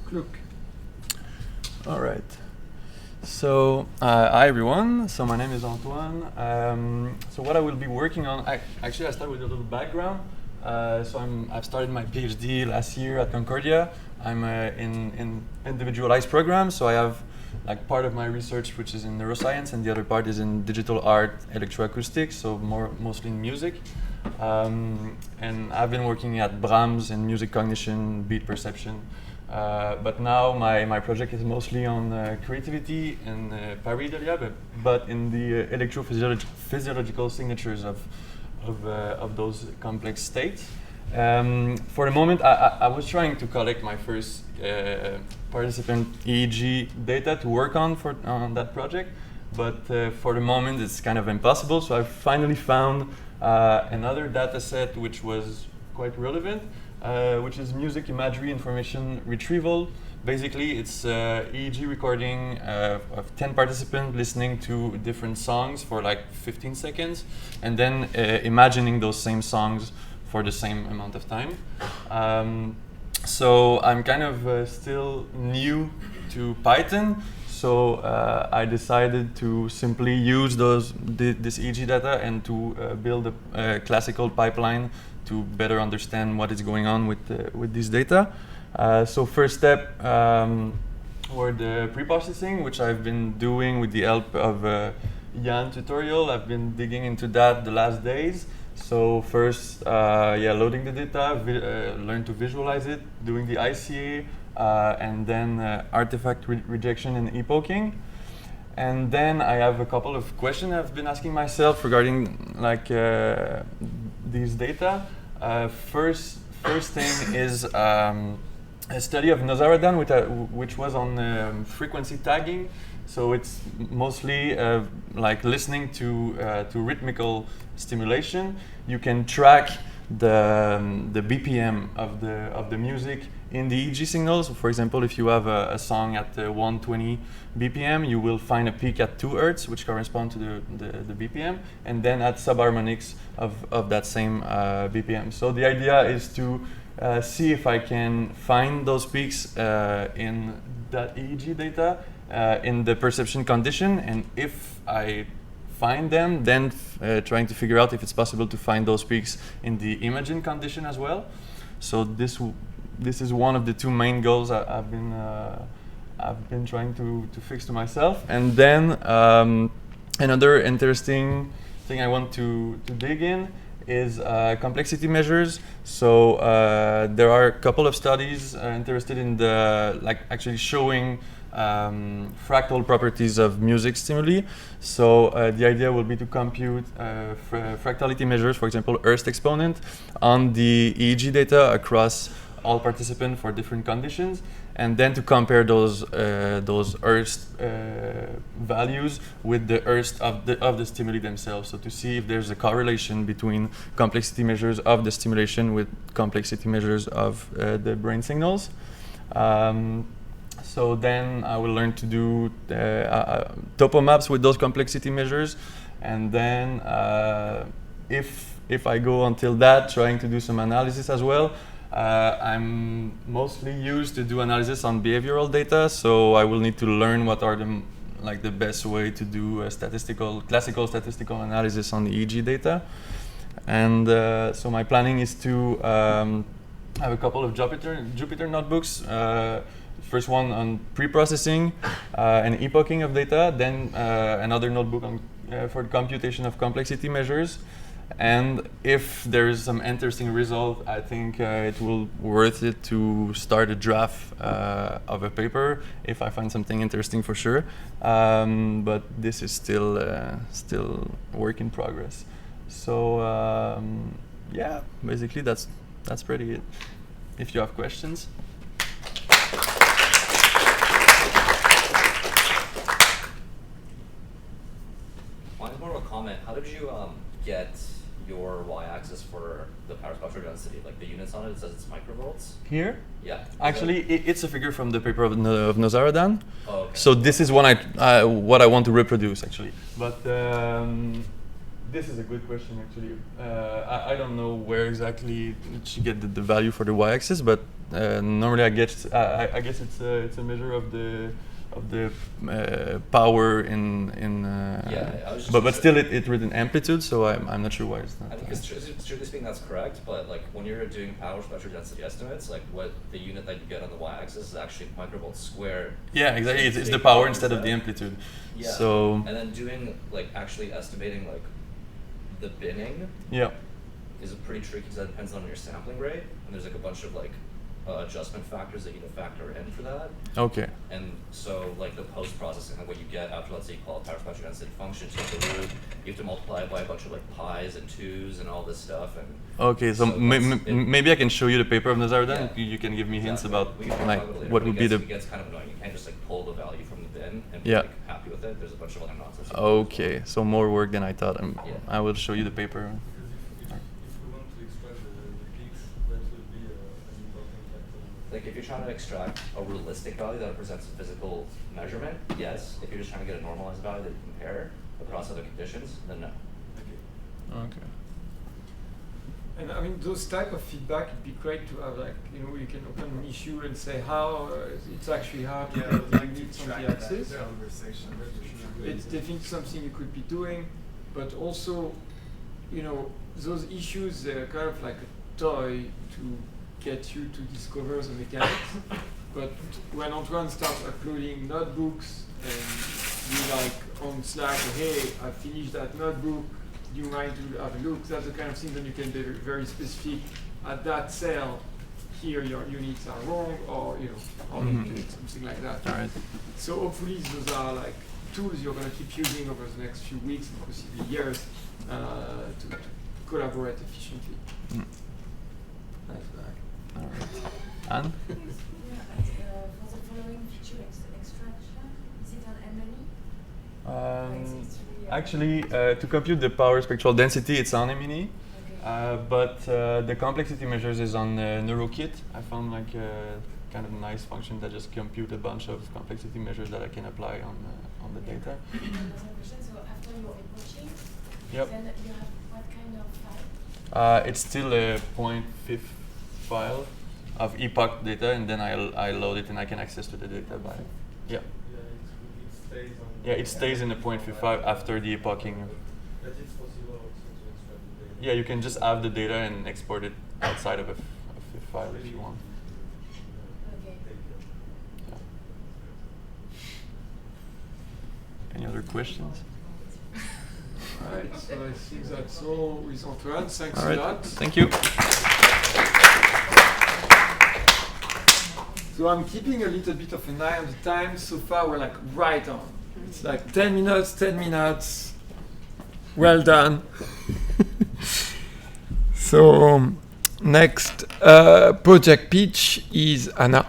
Look. All right. So, hi everyone. So my name is Antoine. So what I will be working on, actually I start with a little background. I've started my PhD last year at Concordia. I'm in individualized programs, so I have like part of my research which is in neuroscience and the other part is in digital art, electroacoustics, so mostly in music. And I've been working at Brahms in music cognition, beat perception. But now my project is mostly on creativity and pareidolia, but in the electrophysiological signatures of those complex states. For the moment, I was trying to collect my first participant EEG data to work on that project, but for the moment it's kind of impossible. So I finally found another data set which was quite relevant. Which is music imagery information retrieval. Basically, it's EEG recording of 10 participants listening to different songs for like 15 seconds, and then imagining those same songs for the same amount of time. So I'm kind of still new to Python, so I decided to simply use this EEG data and to build a classical pipeline to better understand what is going on with this data. So first step were the pre-processing, which I've been doing with the help of Jan tutorial. I've been digging into that the last days. So first, loading the data, learn to visualize it, doing the ICA, and then artifact rejection and epoching. And then I have a couple of questions I've been asking myself regarding like these data. First thing is a study of Nosaradan, which was on frequency tagging. So it's mostly like listening to rhythmical stimulation. You can track the BPM of the music in the EEG signals. So for example, if you have a song at 120 BPM, you will find a peak at 2 Hertz, which correspond to the BPM, and then at subharmonics of that same BPM. So the idea is to see if I can find those peaks in that EEG data in the perception condition, and if I find them, then trying to figure out if it's possible to find those peaks in the imaging condition as well. So this is one of the two main goals I've been trying to fix to myself. And then another interesting thing I want to dig in is complexity measures. So there are a couple of studies interested in actually showing fractal properties of music stimuli. So the idea will be to compute fractality measures, for example, Hurst exponent, on the EEG data across all participants for different conditions, and then to compare those Hurst values with the Hurst of the stimuli themselves. So to see if there's a correlation between complexity measures of the stimulation with complexity measures of the brain signals. So then I will learn to do topo maps with those complexity measures, and then if I go until that, trying to do some analysis as well. I'm mostly used to do analysis on behavioral data, so I will need to learn what are the best way to do classical statistical analysis on the EEG data. And so my planning is to have a couple of Jupyter notebooks. First one on pre-processing and epoching of data, then another notebook for the computation of complexity measures. And if there is some interesting result, I think it will worth it to start a draft of a paper if I find something interesting, for sure. But this is still work in progress. So yeah, basically that's pretty it. If you have questions. More of a comment. How did you get your y-axis for the power spectral density? Like the units on it, it says it's microvolts. Here? Yeah. Actually, it's a figure from the paper of Nosaradan. Oh, okay. So this is what I want to reproduce, actually. But this is a good question, actually. I don't know where exactly she get the value for the y-axis, but normally I guess it's a measure of the power in I was just but still it read in amplitude, so I'm not sure why it's not. I think strictly speaking that's correct, but like when you're doing power spectral density estimates, like what the unit that you get on the y-axis is actually microvolts squared. Yeah, exactly. It's the power instead of the amplitude. Yeah. So and then doing like actually estimating like the binning. Yeah. Is pretty tricky because that depends on your sampling rate, and there's like a bunch of like adjustment factors that you need to factor in for that. Okay. And so like the post-processing, like what you get after, let's say you call it power spectral density functions, you have to you have to multiply it by a bunch of like pi's and 2's and all this stuff. And okay, so maybe I can show you the paper of Nazar then. Yeah. You can give me hints about like what would be the. It gets kind of annoying. You can't just like pull the value from the bin and be Yeah. like happy with it. There's a bunch of other nonsense. Okay, so more work than I thought. Yeah. I will show you the paper. Like if you're trying to extract a realistic value that represents a physical measurement, yes. If you're just trying to get a normalized value that you compare across other conditions, then no. Okay. And I mean, those type of feedback, it'd be great to have, like, you know, you can open an issue and say how it's actually hard to get the units on the axis. It's definitely something you could be doing, but also, you know, those issues, they're kind of like a toy to get you to discover the mechanics. But when Antoine starts uploading notebooks and you like on Slack, hey, I finished that notebook, you might have a look, that's the kind of thing that you can be very specific. At that cell, here your units are wrong, or you know, or something like that. All right. So hopefully those are like tools you're going to keep using over the next few weeks and possibly years to collaborate efficiently. Nice guy. All right. Anne? For the following feature extraction, is it on Anne-Monnie? Actually, to compute the power spectral density, it's on Anne-Monnie, Okay. but the complexity measures is on NeuroKit. I found like a kind of nice function that just compute a bunch of complexity measures that I can apply on the data. Another question, so after your epoching, Yep. then you have what kind of file? It's still a 0.5 file of epoch data, and then I load it and I can access to the data by. Yeah. Yeah, it stays in the 0.55 after the epoching. Yeah, you can just have the data and export it outside of a file if you want. Okay. Yeah. Any other questions? Alright, so I think that's all with Antoine. Thanks All a right. lot. Thank you. So I'm keeping a little bit of an eye on the time. So far we're like right on. It's like 10 minutes, 10 minutes. Well done. So next project pitch is Anna.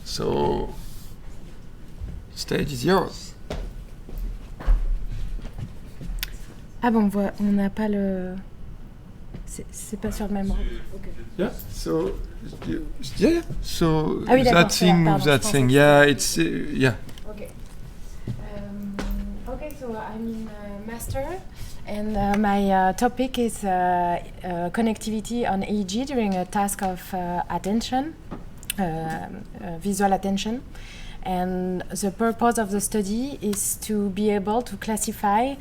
So stage is yours. Ah bon, on n'a pas le... C'est pas sur le même ordre. Okay. Yeah. So yeah. So Ah oui, d'accord, that thing, pardon, that je thing. pensais Yeah, it's yeah. Okay. Okay, so I'm in master, and my topic is connectivity on EEG during a task of attention, visual attention. And the purpose of the study is to be able to classify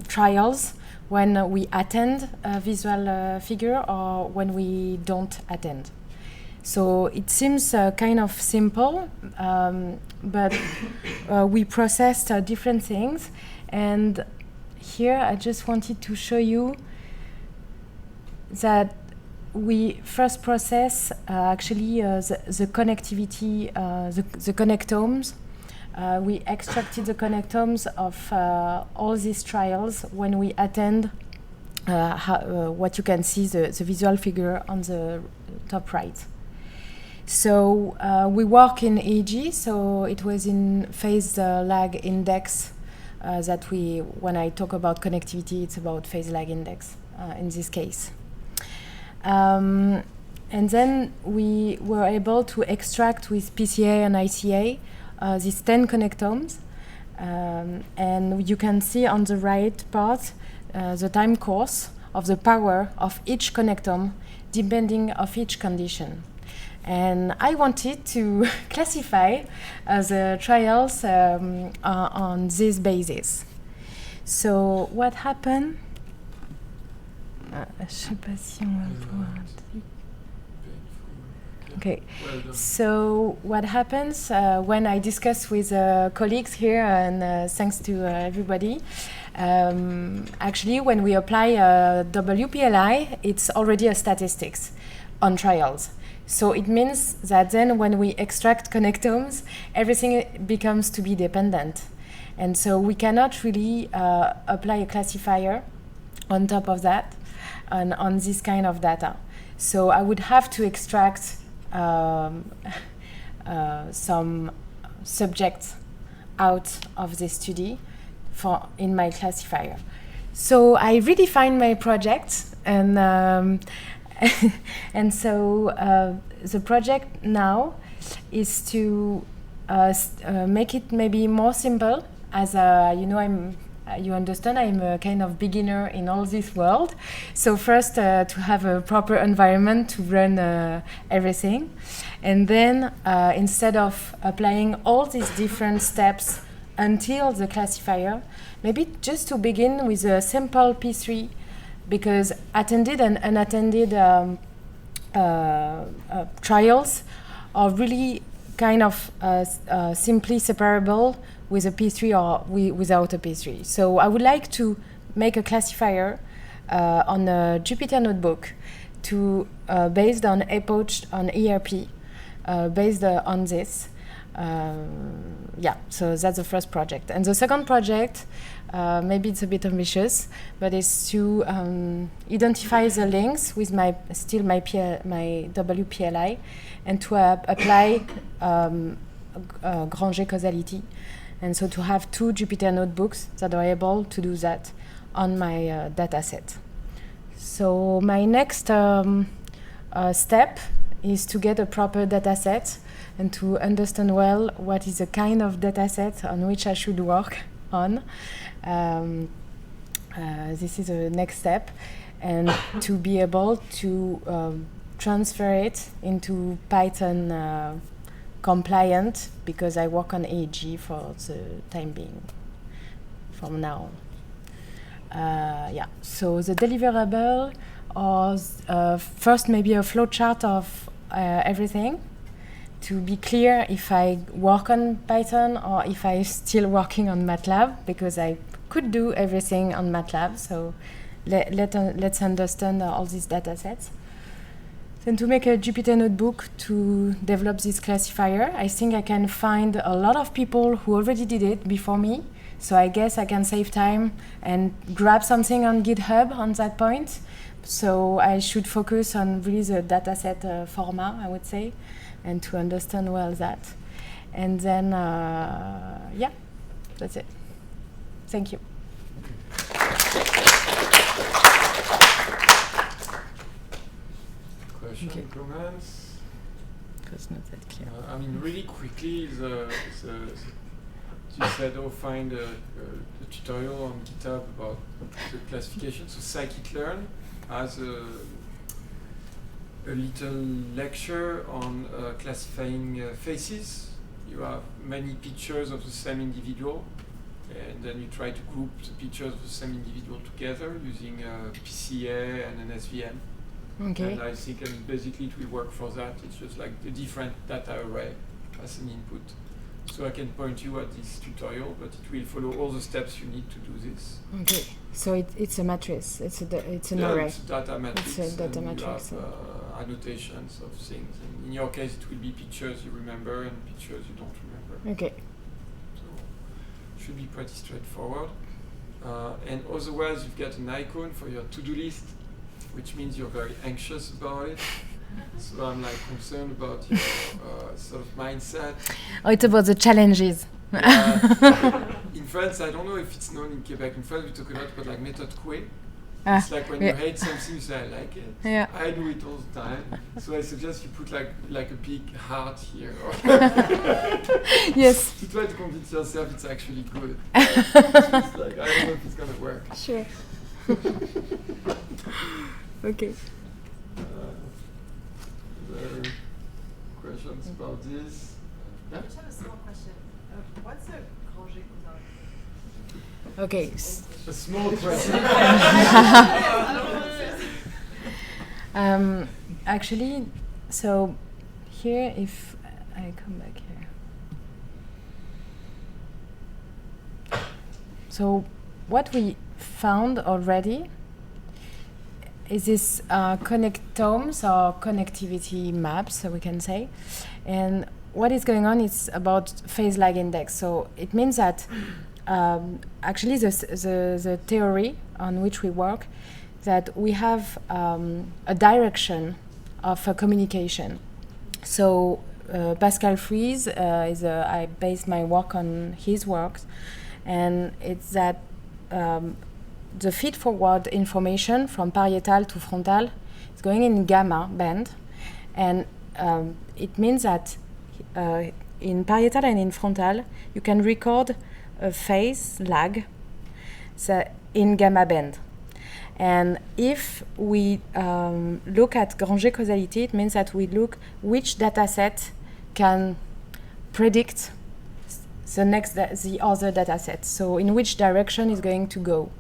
trials when we attend a visual figure or when we don't attend. So it seems kind of simple, but we processed different things. And here I just wanted to show you that we first process actually the connectivity, the connectomes. We extracted the connectomes of all these trials when we attend what you can see, the visual figure on the top right. So we work in EEG, so it was in phase lag index that when I talk about connectivity, it's about phase lag index in this case. And then we were able to extract with PCA and ICA these 10 connectomes. And you can see on the right part the time course of the power of each connectome depending of each condition. And I wanted to classify the trials on this basis. So what happened? Je sais pas si on va pouvoir. Okay, so what happens when I discuss with colleagues here, and thanks to everybody, actually when we apply WPLI, it's already a statistics on trials. So it means that then when we extract connectomes, everything becomes to be dependent. And so we cannot really apply a classifier on top of that on this kind of data. So I would have to extract some subjects out of the study in my classifier. So I redefined my project, and and so the project now is to make it maybe more simple. As you understand, I'm a kind of beginner in all this world. So first, to have a proper environment to run everything. And then, instead of applying all these different steps until the classifier, maybe just to begin with a simple P3, because attended and unattended trials are really kind of simply separable with a P3 or without a P3. So I would like to make a classifier on a Jupyter notebook based on Août on ERP, based on this. So that's the first project. And the second project, maybe it's a bit ambitious, but it's to identify the links with my WPLI, and to apply Granger causality. And so to have 2 Jupyter notebooks that are able to do that on my data set. So my next step is to get a proper data set and to understand well what is the kind of data set on which I should work on. This is the next step. And to be able to transfer it into Python compliant, because I work on AEG for the time being, from now. So the deliverable, or first maybe a flowchart of everything, to be clear if I work on Python or if I'm still working on MATLAB, because I could do everything on MATLAB. So let's understand all these data sets. Then to make a Jupyter notebook to develop this classifier, I think I can find a lot of people who already did it before me. So I guess I can save time and grab something on GitHub on that point. So I should focus on really the dataset format, I would say, and to understand well that. And then, that's it. Thank you. Question, comments? It's not that clear. Really quickly, you said, find a tutorial on GitHub about the classification. So scikit-learn has a little lecture on classifying faces. You have many pictures of the same individual, and then you try to group the pictures of the same individual together using PCA and an SVM. Okay. And I think basically it will work for that. It's just like a different data array as an input. So I can point you at this tutorial, but it will follow all the steps you need to do this. Okay. So it's a matrix. It's an array. It's a data matrix. It's a data matrix. You have annotations of things. And in your case, it will be pictures you remember and pictures you don't remember. Okay. So it should be pretty straightforward. And otherwise, you've got an icon for your to-do list, which means you're very anxious about it. So I'm concerned about your sort of mindset. Oh, it's about the challenges. In France, I don't know if it's known in Quebec. In France, we talk a lot about méthode Coué. It's like when you hate something, you say, I like it. Yeah. I do it all the time. So I suggest you put like a big heart here. Yes. To try to convince yourself it's actually good. It's I don't know if it's going to work. Sure. Okay. Other questions about this? I just have a small question. What's a congé causal? Okay. A small question. Actually, so here, if I come back here. So what we found already is this connectomes or connectivity maps, so we can say. And what is going on is about phase lag index. So it means that actually the theory on which we work, that we have a direction of a communication. So Pascal Fries, I based my work on his works, and it's that the feed-forward information from parietal to frontal is going in gamma band, and it means that in parietal and in frontal, you can record a phase lag in gamma band. And if we look at Granger causality, it means that we look which data set can predict the other data set. So in which direction it's going to go.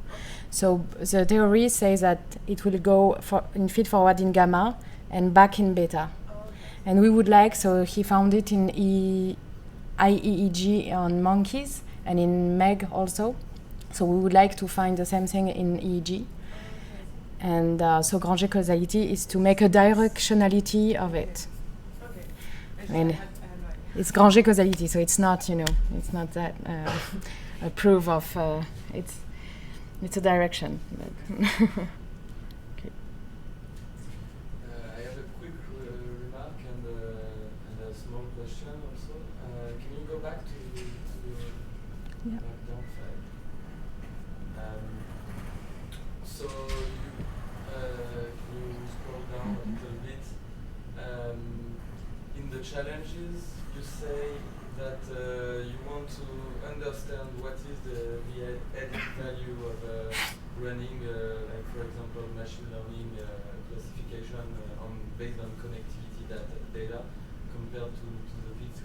So the theory says that it will go in feed forward in gamma and back in beta. And we would like, so he found it in IEEG on monkeys and in MEG also. So we would like to find the same thing in EEG. And so Granger causality is to make a directionality of it. Okay. And it's Granger causality, so it's not, it's not that a proof of it's a direction. Okay. I have a quick remark and a small question also. Can you go back to the background file? So you scroll down a little bit. In the challenges, you say that you want to understand what is the added value of running, like for example, machine learning classification based on connectivity data compared to the P3.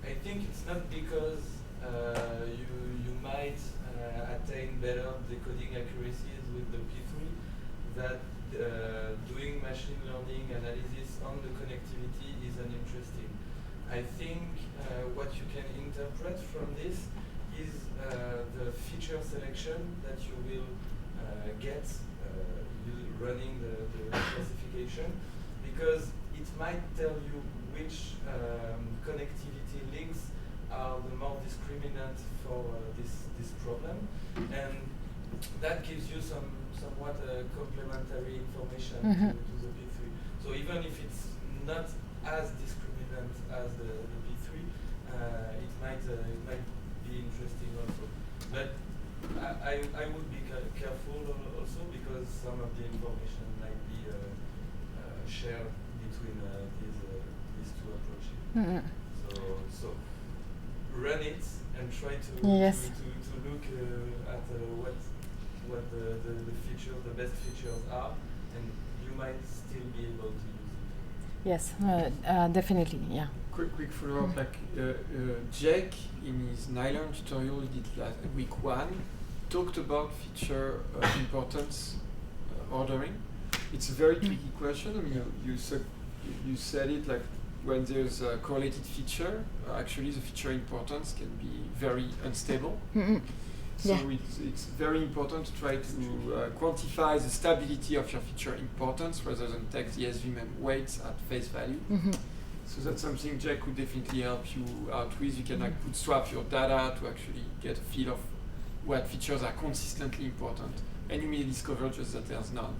I think it's not because you might attain better decoding accuracies with the P3 that doing machine learning analysis on the connectivity is uninteresting. I think what you can interpret from this is the feature selection that you will get running the classification, because it might tell you which connectivity links are the more discriminant for this problem, and that gives you somewhat complementary information to the P3. So even if it's not as discriminant as the P3, it might be interesting also. But I would be careful also, because some of the information might be shared between these two approaches. So run it and try to look at what the features, the best features are, and you might still be able to use it. Yes, definitely, yeah. Quick follow-up, Jake in his nylon tutorial he did week 1 talked about feature importance ordering. It's a very tricky question. I mean, you said it like when there's a correlated feature, actually the feature importance can be very unstable. So it's very important to try to quantify the stability of your feature importance rather than take the SVM weights at face value. So that's something Jack could definitely help you out with. You can bootstrap your data to actually get a feel of what features are consistently important. And you may discover just that there's none.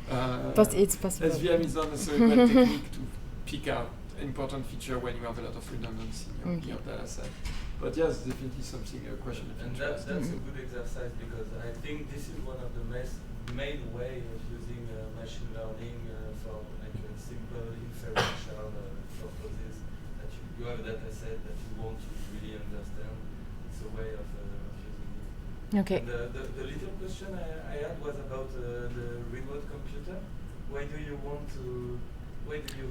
But it's possible. SVM is not necessarily a good technique to pick out important feature when you have a lot of redundancy in your data set. But yes, definitely something, a question of interest. And that's a good exercise, because I think this is one of the main way of using machine learning for like a simple inferential purposes. That you have a data set that you want to really understand. It's a way of using it. Okay. And the little question I had was about the remote computer. Why do you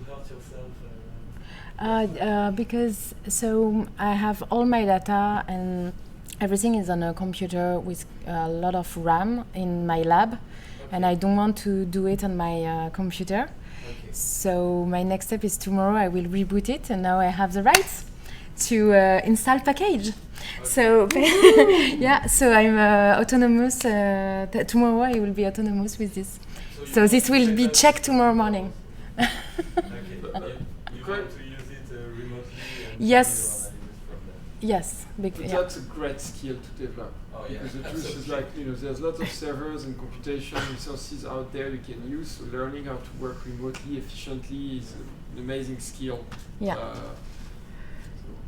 hurt yourself? Because so I have all my data and everything is on a computer with a lot of RAM in my lab, and I don't want to do it on my computer. Okay. So my next step is tomorrow I will reboot it, and now I have the rights to install package. Okay. So yeah, so I'm autonomous. Tomorrow I will be autonomous with this. So this will be checked tomorrow morning. Okay. You want to use it remotely? And Yes. from there. Yes. But that's a great skill to develop. Oh, yeah. Because the truth is like, there's lots of servers and computation resources out there you can use. So learning how to work remotely efficiently is an amazing skill. Yeah.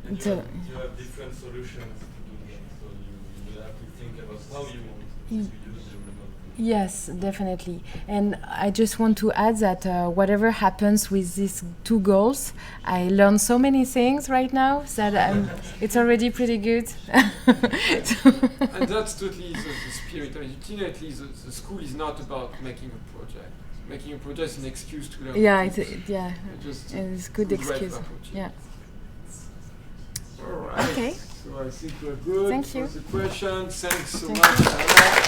And So- you have different solutions to do that, so you will have to think about how you want to use the remote. Yes, definitely. And I just want to add that whatever happens with these two goals, I learned so many things right now that it's already pretty good. And that's totally the spirit. I mean, ultimately, the school is not about making a project. Making a project is an excuse to learn. Yeah, things. yeah, Just and it's good way to excuse. approach it. Yeah. All right. Okay. So I think we're good Thank for you. the questions. Thanks so Thank much, Anna.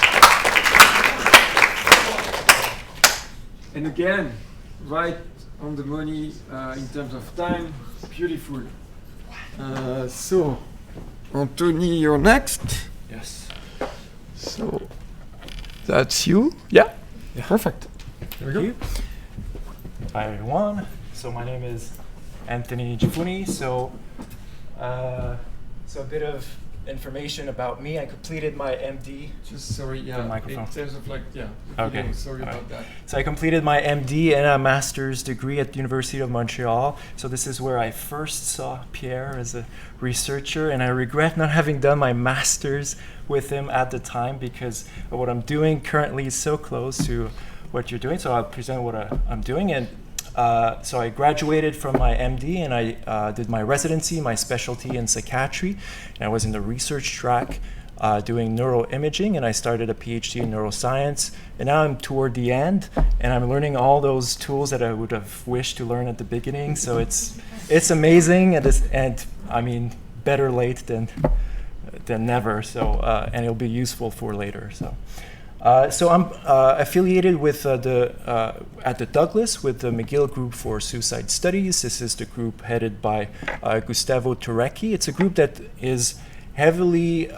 And again, right on the money in terms of time. Beautiful. So, Anthony, you're next. Yes. So, that's you. Yeah. Perfect. There we go. Hi everyone. So my name is Anthony Gifuni. So a bit of information about me. I completed my MD. Just sorry, yeah. The microphone. In terms of like, yeah. Okay. Video, sorry All about right. that. So I completed my MD and a master's degree at the University of Montreal. So this is where I first saw Pierre as a researcher, and I regret not having done my master's with him at the time because what I'm doing currently is so close to what you're doing. So I'll present what I'm doing. And so I graduated from my MD and I did my residency, my specialty in psychiatry. And I was in the research track doing neuroimaging, and I started a PhD in neuroscience. And now I'm toward the end, and I'm learning all those tools that I would have wished to learn at the beginning. So it's amazing, and I mean, better late than never. So and it'll be useful for later. So I'm affiliated with at the Douglas with the McGill Group for Suicide Studies. This is the group headed by Gustavo Turecki. It's a group that is heavily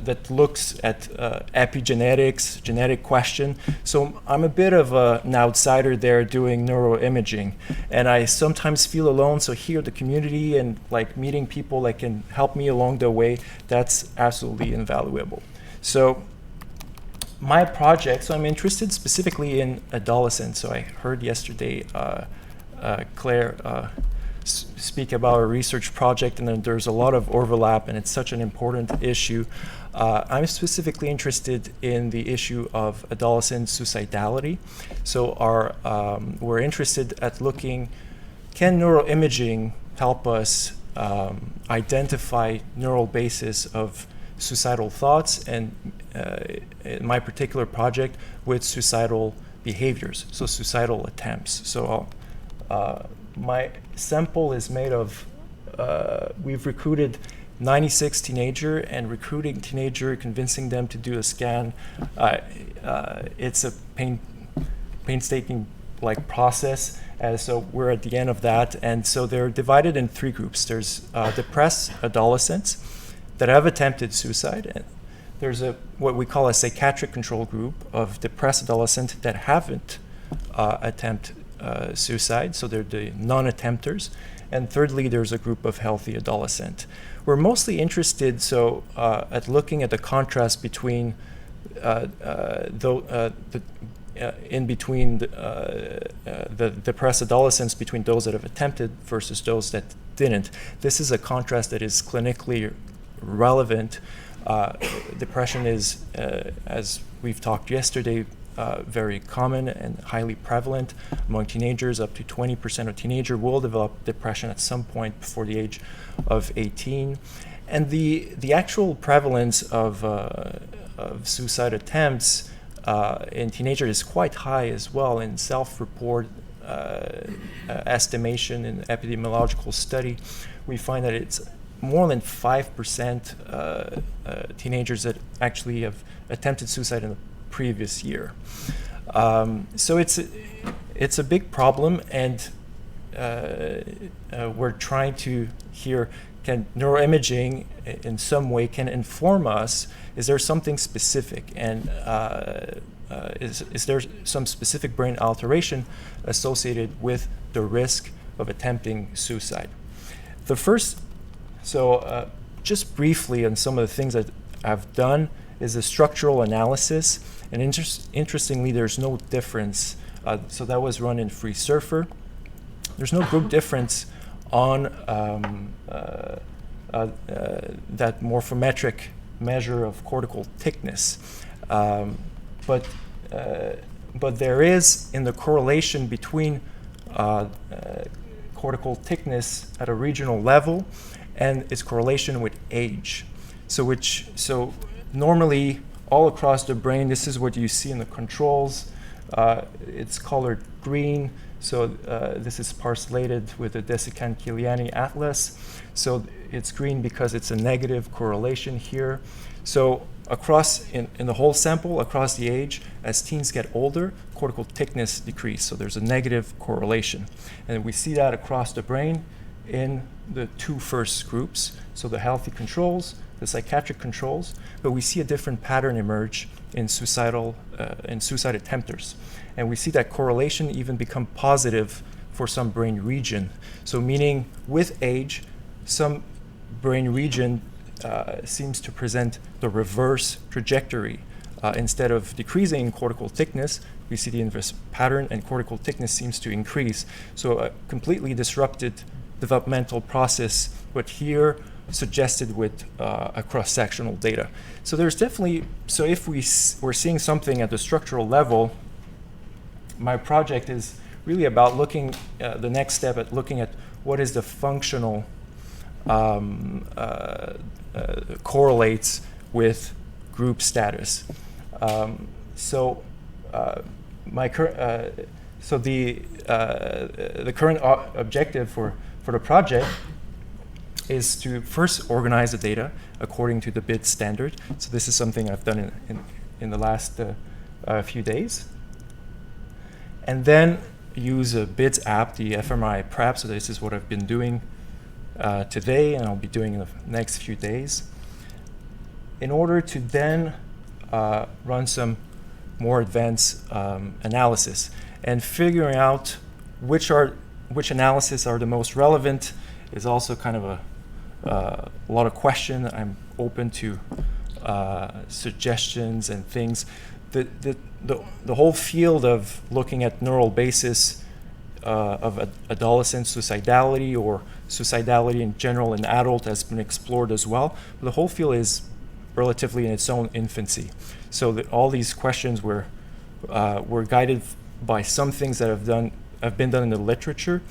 that looks at epigenetics, genetic question. So I'm a bit of an outsider there doing neuroimaging, and I sometimes feel alone. So here, the community and like meeting people that can help me along the way, that's absolutely invaluable. So my project, so I'm interested specifically in adolescents. So I heard yesterday Claire speak about a research project, and then there's a lot of overlap, and it's such an important issue. I'm specifically interested in the issue of adolescent suicidality. So we're interested at looking, can neuroimaging help us identify neural basis of suicidal thoughts, and in my particular project with suicidal behaviors, so suicidal attempts. So my sample is made of, we've recruited 96 teenager, and recruiting teenager, convincing them to do a scan, it's a painstaking like process. So we're at the end of that, and so they're divided in three groups. There's depressed adolescents that have attempted suicide, and there's what we call a psychiatric control group of depressed adolescents that haven't attempted suicide, so they're the non-attempters. And thirdly, there's a group of healthy adolescents. We're mostly interested at looking at the contrast between the depressed adolescents, between those that have attempted versus those that didn't. This is a contrast that is clinically relevant. Depression is, as we've talked yesterday, very common and highly prevalent among teenagers. Up to 20% of teenagers will develop depression at some point before the age of 18. And the actual prevalence of suicide attempts in teenagers is quite high as well in self-report estimation in epidemiological study. We find that it's more than 5% teenagers that actually have attempted suicide in the previous year. So it's a big problem, and we're trying to hear, can neuroimaging in some way can inform us, is there something specific, and is there some specific brain alteration associated with the risk of attempting suicide? The first, so just briefly on some of the things that I've done is a structural analysis, and interestingly there's no difference, so that was run in Free Surfer. There's no group difference on that morphometric measure of cortical thickness, but there is in the correlation between cortical thickness at a regional level and its correlation with age. So normally all across the brain, this is what you see in the controls. It's colored green. So this is parcellated with the Desikan-Kiliani atlas. So it's green because it's a negative correlation here. So across in the whole sample, across the age, as teens get older, cortical thickness decreases. So there's a negative correlation. And we see that across the brain in the two first groups. So the healthy controls, the psychiatric controls, but we see a different pattern emerge in suicide attempters. And we see that correlation even become positive for some brain region. So meaning with age, some brain region seems to present the reverse trajectory. Instead of decreasing in cortical thickness, we see the inverse pattern, and cortical thickness seems to increase. So a completely disrupted developmental process, but here suggested with a cross-sectional data. So there's definitely, so if we're seeing something at the structural level, my project is really about looking, the next step at looking at what is the functional correlates with group status. So the current objective for the project is to first organize the data according to the BID standard. So this is something I've done in the last few days. And then use a BIDS app, the fMRI prep. So this is what I've been doing today, and I'll be doing in the next few days, in order to then run some more advanced analysis and figuring out which analysis are the most relevant is also kind of a lot of question. I'm open to suggestions and things. The whole field of looking at neural basis of adolescent suicidality or suicidality in general in adult has been explored as well. But the whole field is relatively in its own infancy. So that all these questions were guided by some things that have been done in the literature,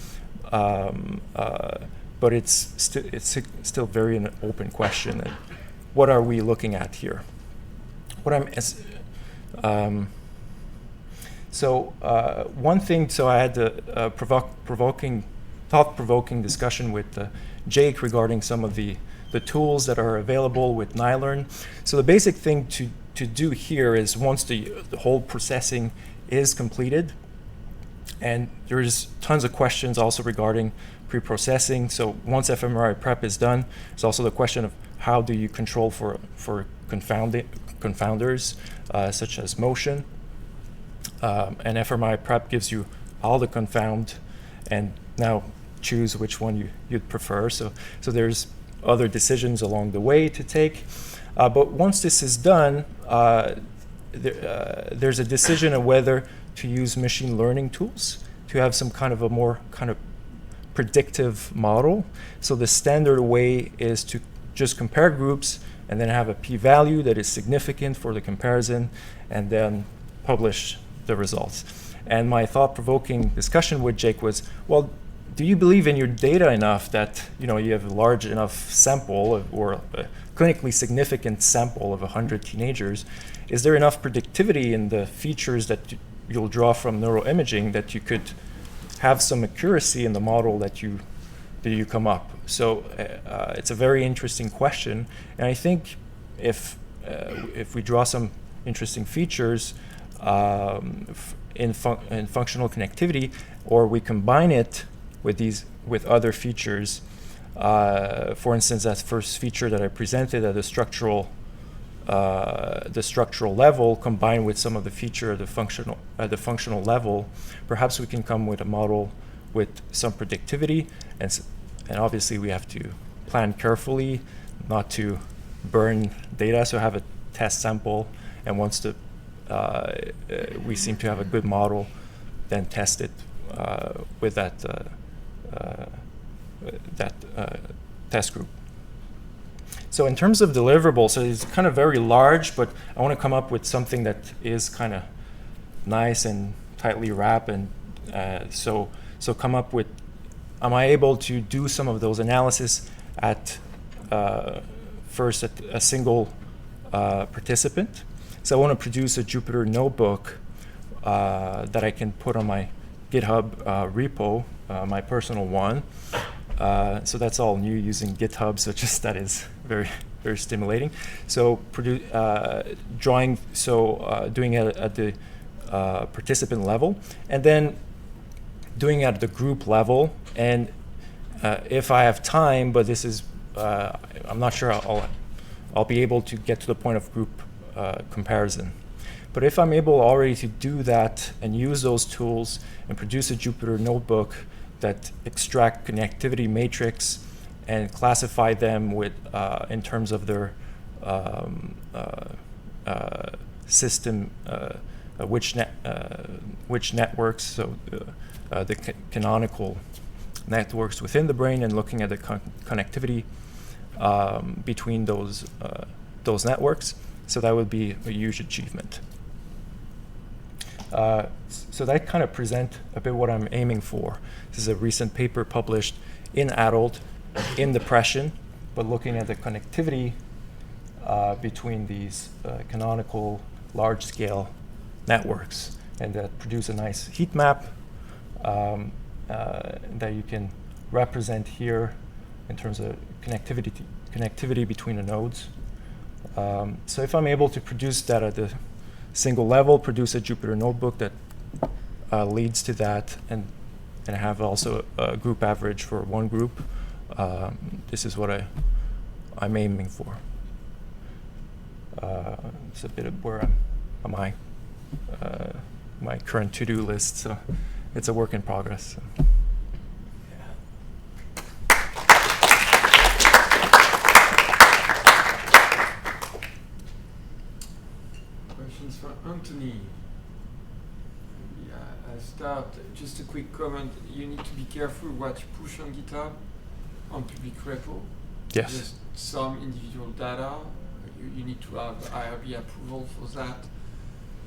but it's still very an open question. And what are we looking at here? One thing, so I had a thought-provoking discussion with Jake regarding some of the tools that are available with NiLearn. So the basic thing to do here is once the whole processing is completed, and there's tons of questions also regarding pre-processing. So once fMRI prep is done, there's also the question of how do you control for confounders such as motion. And fMRI prep gives you all the confound, and now choose which one you'd prefer. So there's other decisions along the way to take. But once this is done, there's a decision of whether to use machine learning tools to have some kind of a more kind of predictive model. So the standard way is to just compare groups and then have a p-value that is significant for the comparison, and then publish the results. And my thought-provoking discussion with Jake was, well, do you believe in your data enough that you have a large enough sample or a clinically significant sample of 100 teenagers? Is there enough predictivity in the features that you'll draw from neuroimaging that you could have some accuracy in the model that you come up? So it's a very interesting question, and I think if we draw some interesting features in functional connectivity, or we combine it with other features, for instance, that first feature that I presented at the structural level, combined with some of the feature at the functional level, perhaps we can come with a model with some predictivity, and obviously we have to plan carefully not to burn data, so have a test sample, and once we seem to have a good model, then test it with that test group. So in terms of deliverables, so it's kind of very large, but I want to come up with something that is kind of nice and tightly wrapped, and so come up with, am I able to do some of those analysis at first at a single participant? So I want to produce a Jupyter notebook that I can put on my GitHub repo, my personal one. So that's all new using GitHub, so just that is very, very stimulating. So doing it at the participant level, and then doing it at the group level. And if I have time, but this is, I'm not sure I'll be able to get to the point of group comparison. But if I'm able already to do that and use those tools and produce a Jupyter notebook that extract connectivity matrix and classify them with in terms of their system, which networks, so the canonical networks within the brain, and looking at the connectivity between those networks. So that would be a huge achievement. So that kind of present a bit what I'm aiming for. This is a recent paper published in Adult in depression, but looking at the connectivity between these canonical large-scale networks, and that produce a nice heat map that you can represent here in terms of connectivity between the nodes. So if I'm able to produce that at the single level, produce a Jupyter notebook that leads to that, and have also a group average for one group, this is what I'm aiming for. It's a bit of where am I, my current to-do list, so it's a work in progress. So. Questions for Anthony? Yeah, I start. Just a quick comment. You need to be careful what you push on GitHub, on public repo. Yes. Just some individual data. You need to have IRB approval for that.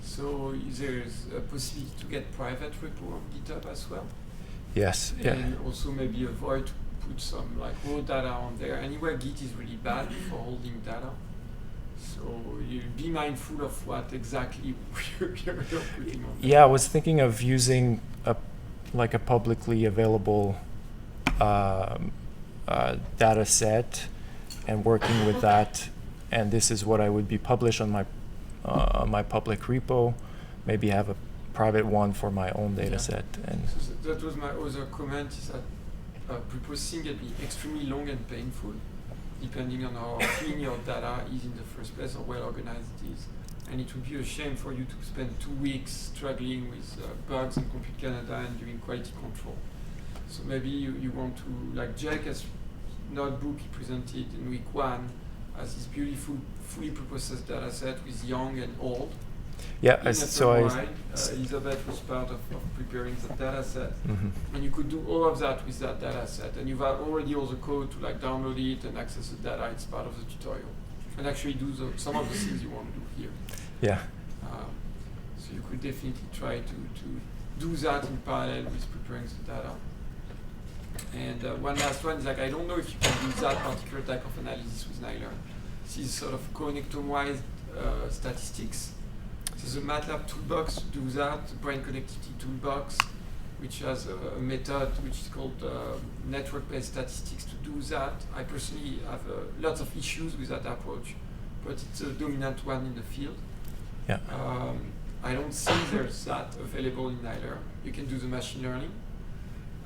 So there's a possibility to get private repo on GitHub as well. Yes. And Yeah. also maybe avoid to put some like raw data on there. Anywhere Git is really bad for holding data. So you be mindful of what exactly you're putting on. Yeah, I was thinking of using a publicly available data set and working with that. And this is what I would be published on my public repo. Maybe have a private one for my own data set. And so that was my other comment, is that pre-processing can be extremely long and painful, depending on how clean your data is in the first place or well organized it is. And it would be a shame for you to spend 2 weeks struggling with bugs in Compute Canada and doing quality control. So maybe you want to, like Jake's notebook he presented in week 1, as this beautiful, fully preprocessed data set with young and old. yeah, Isabelle was part of preparing the data set. Mm-hmm. And you could do all of that with that data set. And you've already all the code to like download it and access the data. It's part of the tutorial. And actually do some of the things you want to do here. Yeah. So you could definitely try to do that in parallel with preparing the data. And one last one is like, I don't know if you can use that particular type of analysis with NILEARN. This is sort of connectome-wise statistics. So the MATLAB toolbox does that, the brain connectivity toolbox, which has a method which is called network-based statistics to do that. I personally have lots of issues with that approach, but it's a dominant one in the field. Yeah. I don't see there's that available in NILEARN. You can do the machine learning.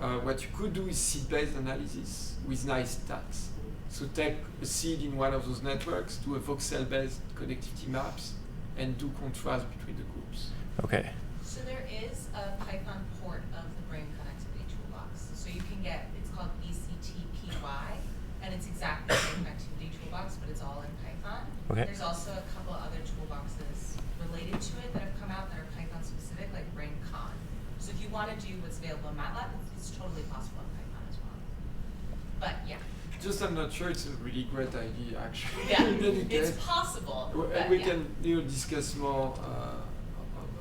What you could do is seed-based analysis with nice stats. So take a seed in one of those networks, do a voxel-based connectivity maps, and do contrast between the groups. Okay. So there is a Python port of the brain connectivity toolbox. So you can get, it's called ECTPY, and it's exactly the brain connectivity toolbox, but it's all in Python. Okay. There's also a couple other toolboxes related to it that have come out that are Python specific, like BrainCon. So if you want to do what's available in MATLAB, it's totally possible in Python as well. But yeah. Just I'm not sure it's a really great idea, actually. Yeah, In any it's case. possible. And we can discuss more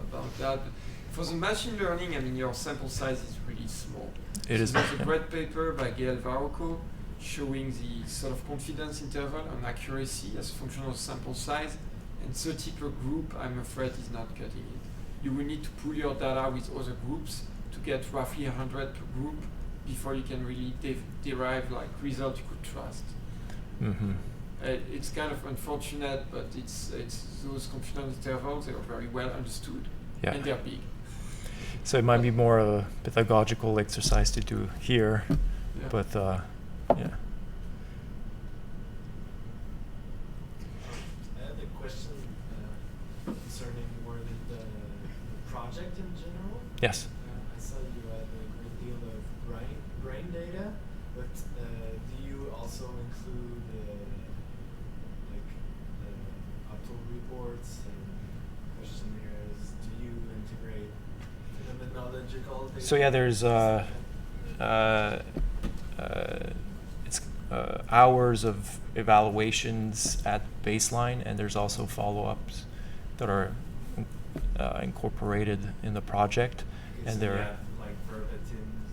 about that. But for the machine learning, I mean, your sample size is really small. It is. There's a great paper by Gail Varocco showing the sort of confidence interval and accuracy as a function of sample size, and 30 per group, I'm afraid, is not cutting it. You will need to pull your data with other groups to get roughly 100 per group before you can really derive like results you could trust. Mm-hmm. It's kind of unfortunate, but it's those confidence intervals, they are very well understood, Yeah. and they're big. So it might be more of a pedagogical exercise to do here, Yeah. but yeah. I had a question concerning more the project in general. Yes. I saw you had a great deal of brain data, but do you also include like auto reports and questionnaires? Do you integrate phenomenological data? So yeah, there's it's hours of evaluations at baseline, and there's also follow-ups that are incorporated in the project, Okay, and so they're you have, like verbatims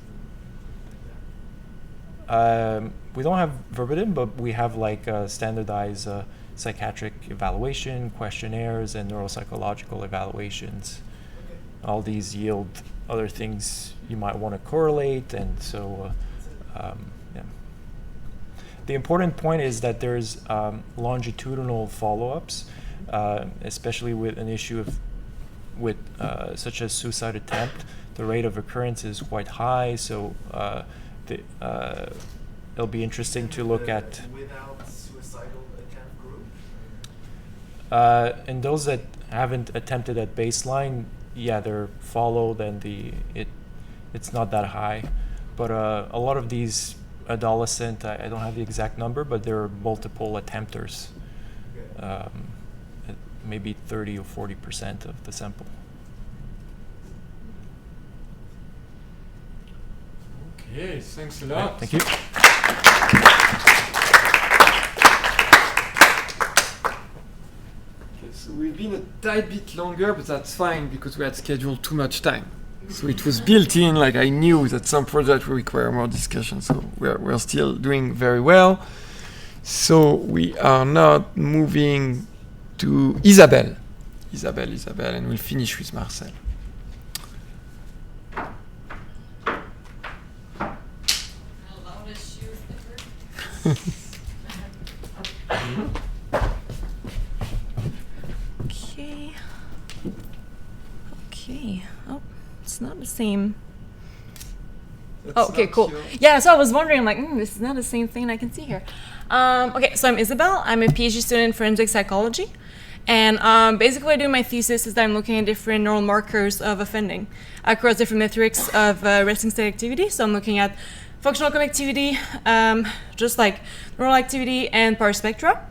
and like that? we don't have verbatim, but we have like standardized psychiatric evaluation, questionnaires, and neuropsychological evaluations. Okay. All these yield other things you might want to correlate, and so yeah. The important point is that there's longitudinal follow-ups, especially with an issue with such as suicide attempt. The rate of occurrence is quite high, so it'll be interesting to look at. Without suicidal attempt group? And those that haven't attempted at baseline, yeah, they're followed, and it's not that high. But a lot of these adolescent, I don't have the exact number, but there are multiple attempters. Okay. Maybe 30 or 40% of the sample. Okay, thanks a lot. Thank you. Okay, so we've been a tiny bit longer, but that's fine because we had scheduled too much time. So it was built in, like I knew that some projects will require more discussion, so we're still doing very well. So we are now moving to Isabelle, and we'll finish with Marcel. Loudest shoes ever. Okay. Okay. Oh, it's not the same. Oh, okay, cool. Yeah, so I was wondering, like, this is not the same thing I can see here. Okay, so I'm Isabelle. I'm a PhD student in forensic psychology. And basically what I do in my thesis is that I'm looking at different neural markers of offending across different metrics of resting state activity. So I'm looking at functional connectivity, just like neural activity and power spectra.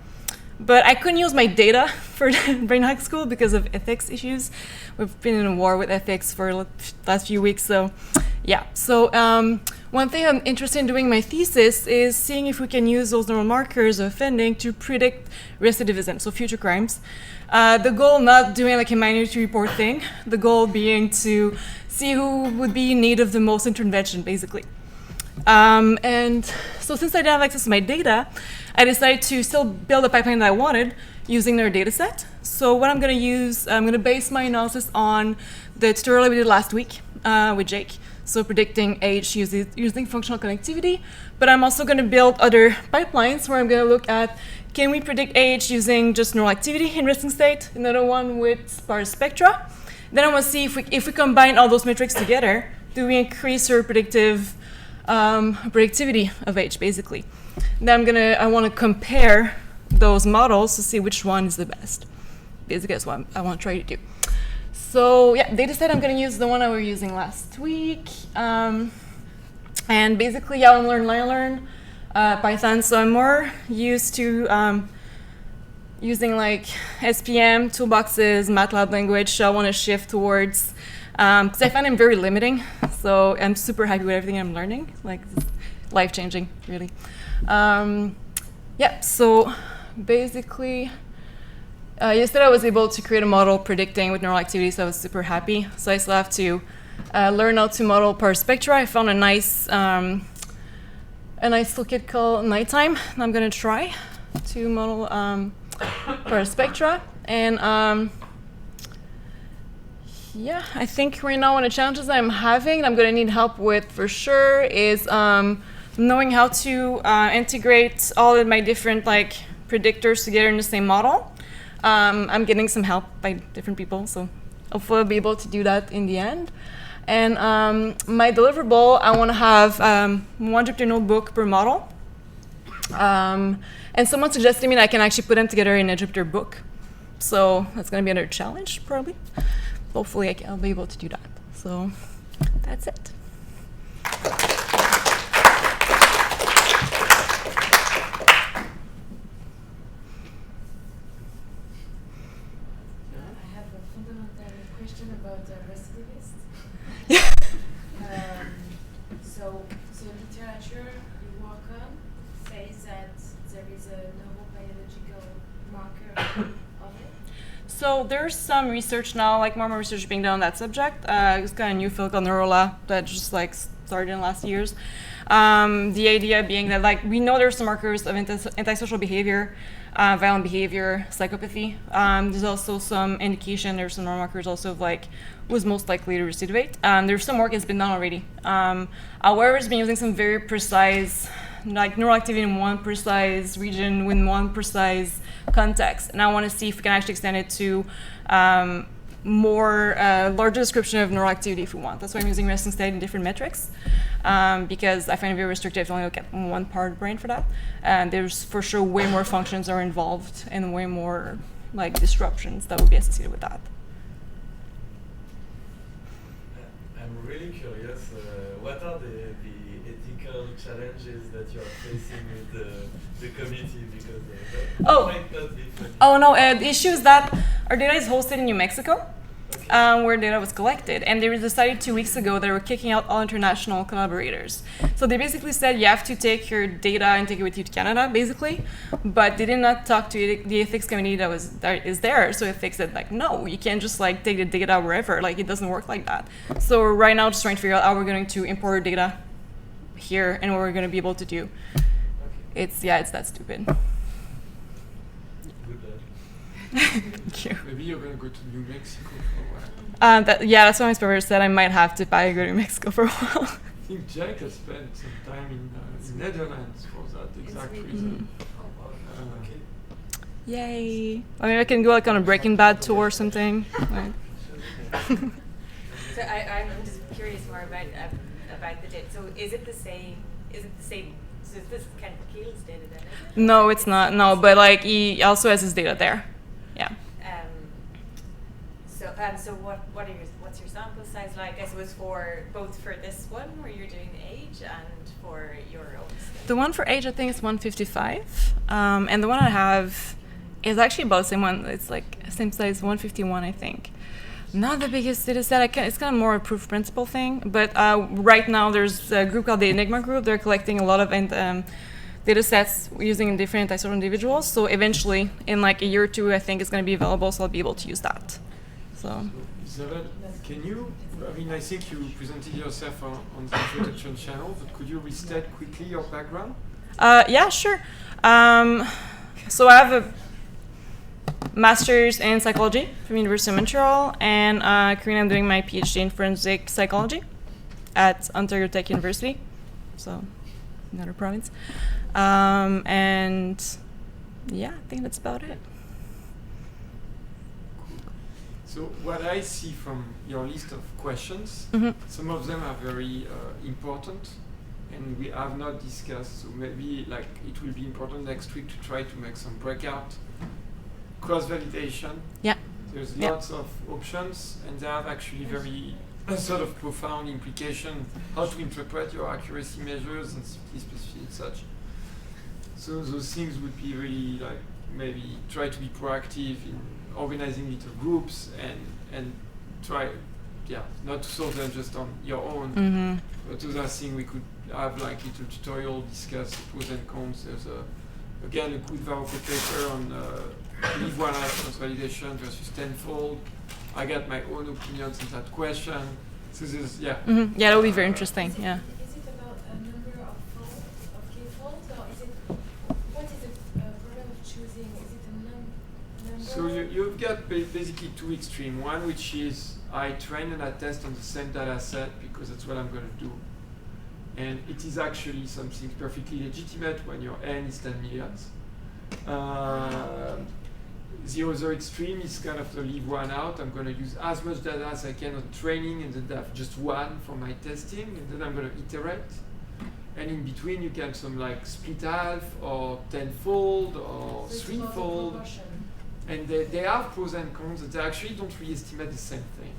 But I couldn't use my data for BrainHack school because of ethics issues. We've been in a war with ethics for the last few weeks, so yeah. So one thing I'm interested in doing in my thesis is seeing if we can use those neural markers of offending to predict recidivism, so future crimes. The goal not doing like a minority report thing, the goal being to see who would be in need of the most intervention, basically. And so since I didn't have access to my data, I decided to still build a pipeline that I wanted using their data set. So what I'm going to use, I'm going to base my analysis on the tutorial we did last week with Jake. So predicting age using functional connectivity. But I'm also going to build other pipelines where I'm going to look at, can we predict age using just neural activity in resting state? Another one with sparse spectra. Then I want to see if we combine all those metrics together, do we increase our predictive predictivity of age, basically. Then I want to compare those models to see which one is the best. Basically, that's what I want to try to do. So yeah, data set, I'm going to use the one I was using last week. And basically, yeah, I'm learn Python. So I'm more used to using like SPM, toolboxes, MATLAB language. So I want to shift towards, because I find them very limiting. So I'm super happy with everything I'm learning. Like, it's life-changing, really. Yeah, so basically, yesterday I was able to create a model predicting with neural activity, so I was super happy. So I still have to learn how to model per spectra. I found a nice toolkit called Nighttime. I'm going to try to model per spectra. And yeah, I think right now one of the challenges I'm having, I'm going to need help with for sure, is knowing how to integrate all of my different like predictors together in the same model. I'm getting some help by different people, so hopefully I'll be able to do that in the end. And my deliverable, I want to have one Jupyter notebook per model. And someone suggested me that I can actually put them together in a Jupyter book. So that's going to be another challenge, probably. Hopefully I'll be able to do that. So that's it. About the recidivist. So literature you work on says that there is a neurobiological marker of it. So there's some research now, like more research being done on that subject. It's kind of new field called NeuroLab that just like started in the last years. The idea being that like we know there's some markers of antisocial behavior, violent behavior, psychopathy. There's also some indication, there's some markers also of like who's most likely to recidivate. There's some work that's been done already. However, it's been using some very precise, like neural activity in one precise region with one precise context. And I want to see if we can actually extend it to more larger description of neural activity if we want. That's why I'm using resting state and different metrics. Because I find it very restrictive to only look at one part of the brain for that. And there's for sure way more functions are involved and way more like disruptions that would be associated with that. I'm really curious, what are the ethical challenges that you are facing with the community? Because that might not be funny. Oh no, the issue is that our data is hosted in New Mexico. Where data was collected, and they decided 2 weeks ago they were kicking out all international collaborators. So they basically said you have to take your data and take it with you to Canada, basically. But they did not talk to the ethics committee that is there. So ethics said like, no, you can't just like take the data wherever. Like it doesn't work like that. So we're right now just trying to figure out how we're going to import our data here and what we're going to be able to do. It's that stupid. Thank you. Maybe you're going to go to New Mexico for a while. That's what my supervisor said. I might have to go to New Mexico for a while. I think Jack has spent some time in Netherlands for that exact reason. Yay! I mean, I can go like on a Breaking Bad tour or something. Right. So I'm just curious more about the data. So is it the same? So is this kind of Keel's data then? No, it's not. No, but like he also has his data there. Yeah. So what's your sample size like? I suppose both for this one where you're doing age and for your own study. The one for age I think is 155, and the one I have is actually about the same one. It's like same size, 151 I think. Not the biggest data set. It's kind of more a proof principle thing. But right now there's a group called the Enigma Group. They're collecting a lot of data sets using different antisocial individuals. So eventually, in like a year or two, I think it's going to be available. So I'll be able to use that. So Isabelle, can you I mean, I think you presented yourself on the introduction channel, but could you restate quickly your background? Yeah, sure. So I have a master's in psychology from University of Montreal, and currently I'm doing my PhD in forensic psychology at Ontario Tech University, so another province. And yeah, I think that's about it. So what I see from your list of questions, some of them are very important, and we have not discussed. So maybe like it will be important next week to try to make some breakout cross-validation. Yeah. There's lots of options, and they have actually very sort of profound implication how to interpret your accuracy measures and specificity and such. So those things would be really like maybe try to be proactive in organizing little groups and try, not to solve them just on your own. But other thing we could have like little tutorial, discuss the pros and cons. There's again a good Varroco paper on leave one out cross-validation versus tenfold. I got my own opinions on that question. So there's yeah, that would be very interesting. Yeah. Is it about a number of folds, of k-folds, or is it what is the problem of choosing? Is it a number? So you've got basically two extremes. One which is I train and I test on the same data set because that's what I'm going to do. And it is actually something perfectly legitimate when your N is 10 millions. The other extreme is kind of to leave one out. I'm going to use as much data as I can on training and then have just one for my testing, and then I'm going to iterate. And in between you can some like split half or tenfold or so threefold. And they have pros and cons, but they actually don't really estimate the same thing.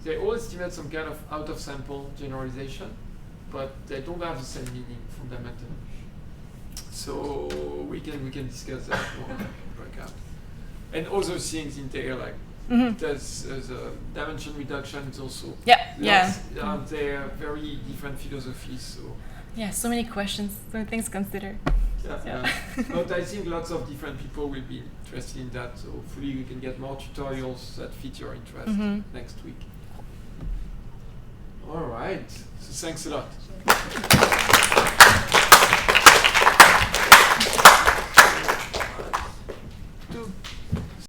They all estimate some kind of out of sample generalization, but they don't have the same meaning fundamentally. So we can discuss that more in breakout. And other things in there, like there's a dimension reduction is also there are very different philosophies. So so many questions, so many things to consider. But I think lots of different people will be interested in that. So hopefully we can get more tutorials that fit your interest next week. All right. So thanks a lot.